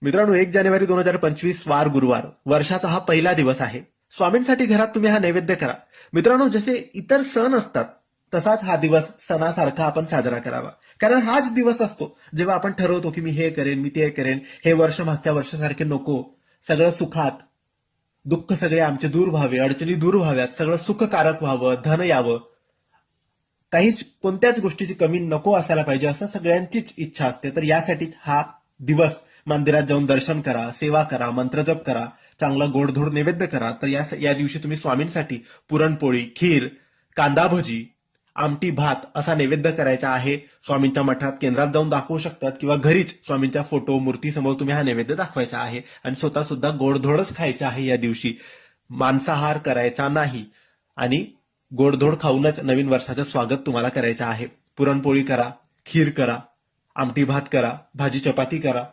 मित्रांनो, 1 जानेवारी 2025 वार गुरुवार, वर्षाचा हा पहिला दिवस आहे. स्वामींसाठी घरात तुम्ही हा नैवेद्य करा. मित्रांनो, जसे इतर सण असतात तसाच हा दिवस सणासारखा आपण साजरा करावा. कारण हाच दिवस असतो जेव्हा आपण ठरवतो की मी हे करेन, मी ते करेन, हे वर्ष मागच्या वर्षासारखे नको, सगळं सुखात, दुःख सगळे आमचे दूर व्हावे, अडचणी दूर व्हाव्यात, सगळं सुखकारक व्हावं, धन यावं, काहीच कोणत्याच गोष्टीची कमी नको असायला पाहिजे असं सगळ्यांचीच इच्छा असते. तर यासाठीच हा दिवस मंदिरात जाऊन दर्शन करा, सेवा करा, मंत्रजप करा, चांगला गोडधोड नैवेद्य करा. तर या दिवशी तुम्ही स्वामींसाठी पुरणपोळी, खीर, कांदा भजी, आमटी भात असा नैवेद्य करायचा आहे. स्वामींच्या मठात केंद्रात जाऊन दाखवू शकतात किंवा घरीच स्वामींच्या फोटो मूर्तीसमोर तुम्ही हा नैवेद्य दाखवायचा आहे. आणि स्वतः सुद्धा गोडधोडच खायचं आहे या दिवशी. मांसाहार करायचा नाही आणि गोडधोड खाऊनच नवीन वर्षाचं स्वागत तुम्हाला करायचं आहे. पुरणपोळी करा, खीर करा, आमटी भात करा, भाजी चपाती करा,